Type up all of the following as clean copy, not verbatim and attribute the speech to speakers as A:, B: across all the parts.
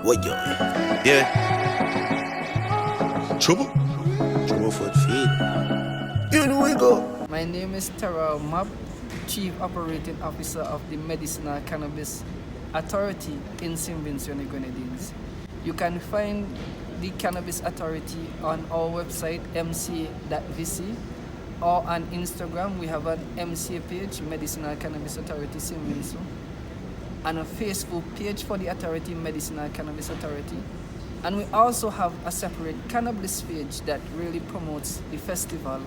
A: What yo? Yeah. Trouble? Trouble for the feet. Here we go.
B: My name is Terral Mapp, Chief Operating Officer of the Medicinal Cannabis Authority in St Vincent The Grenadines. You can find the Cannabis Authority on our website mca.vc, or on Instagram we have an MCA page, Medicinal Cannabis Authority St Vincent, and a Facebook page for the Authority, Medicinal Cannabis Authority. And we also have a separate cannabis page that really promotes the festival,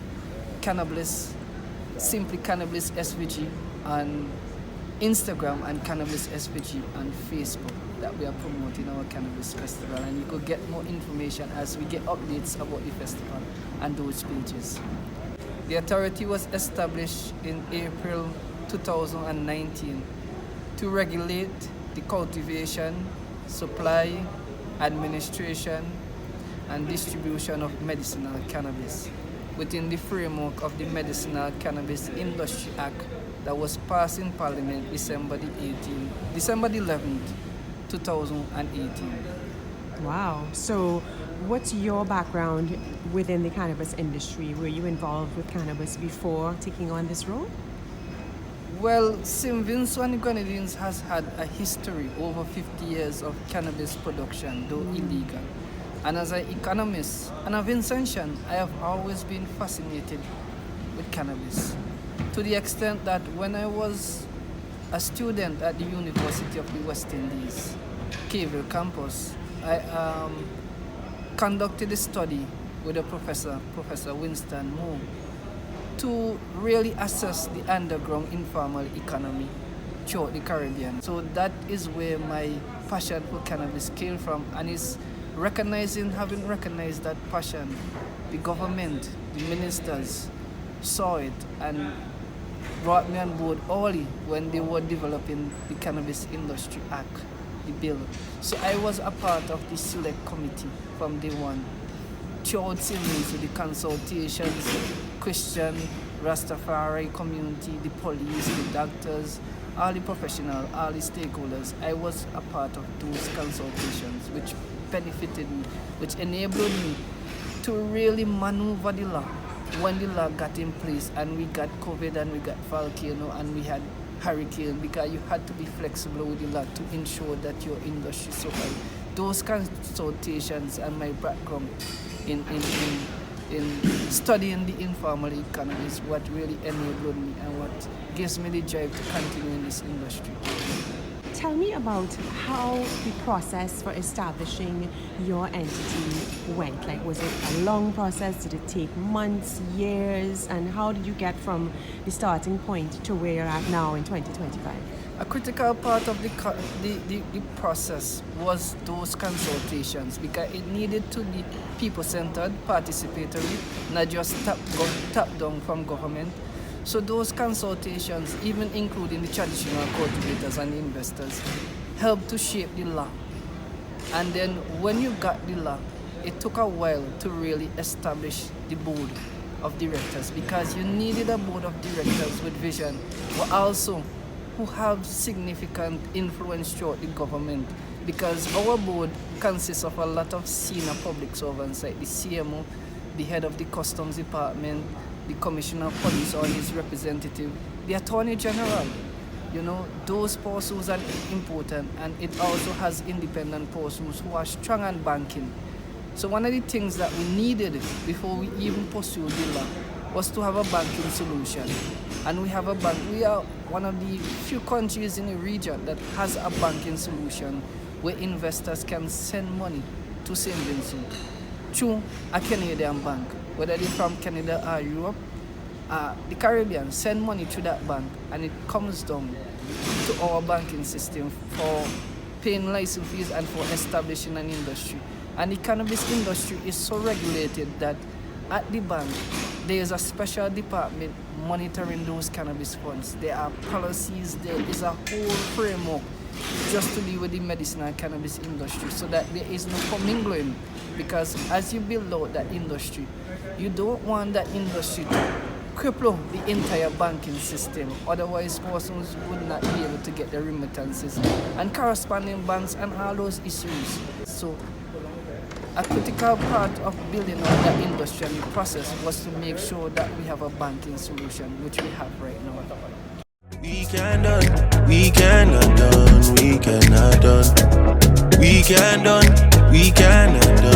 B: Cannabis, simply Cannabis SVG on Instagram, and Cannabis SVG on Facebook, that we are promoting our cannabis festival. And you could get more information as we get updates about the festival and those pages. The authority was established in April 2019 to regulate the cultivation, supply, administration, and distribution of medicinal cannabis within the framework of the Medicinal Cannabis Industry Act that was passed in Parliament December the 11th, 2018.
C: Wow. So what's your background within the cannabis industry? Were you involved with cannabis before taking on this role?
B: Well, St Vincent The Grenadines has had a history over 50 years of cannabis production, though illegal. And as an economist and a Vincentian, I have always been fascinated with cannabis, to the extent that when I was a student at the University of the West Indies, Caville campus, I conducted a study with a Professor Winston Moore, to really assess the underground informal economy throughout the Caribbean. So that is where my passion for cannabis came from, and it's having recognized that passion, the government, the ministers saw it and brought me on board early when they were developing the Cannabis Industry Act, the bill. So I was a part of the select committee from day one, throughout St Vincent, the consultations, Christian, Rastafari community, the police, the doctors, all the professionals, all the stakeholders. I was a part of those consultations, which benefited me, which enabled me to really maneuver the law when the law got in place, and we got COVID and we got volcano and we had hurricane, because you had to be flexible with the law to ensure that your industry survived. Those consultations and my background in studying the informal economy is what really enabled me and what gives me the drive to continue in this industry.
C: Tell me about how the process for establishing your entity went. Like, was it a long process? Did it take months, years? And how did you get from the starting point to where you're at now in 2025?
B: A critical part of the process was those consultations, because it needed to be people-centered, participatory, not just top-down from government. So those consultations, even including the traditional cultivators and the investors, helped to shape the law. And then when you got the law, it took a while to really establish the board of directors, because you needed a board of directors with vision, but also who have significant influence throughout the government, because our board consists of a lot of senior public servants like the CMO, the head of the Customs Department, the Commissioner of Police or his representative, the Attorney General. You know, those persons are important, and it also has independent persons who are strong on banking. So one of the things that we needed before we even pursued the law was to have a banking solution. And we have a bank. We are one of the few countries in the region that has a banking solution where investors can send money to St Vincent through a Canadian bank, whether they're from Canada or Europe. The Caribbean send money to that bank, and it comes down to our banking system for paying license fees and for establishing an industry. And the cannabis industry is so regulated that at the bank, there is a special department monitoring those cannabis funds. There are policies, there is a whole framework just to deal with the medicinal cannabis industry, so that there is no commingling. Because as you build out that industry, you don't want that industry to cripple the entire banking system. Otherwise, persons would not be able to get the remittances and corresponding banks and all those issues. So, a critical part of building up that industry and the process was to make sure that we have a banking solution, which we have right now.
A: We cannot done, we cannot done, we cannot done, we cannot done.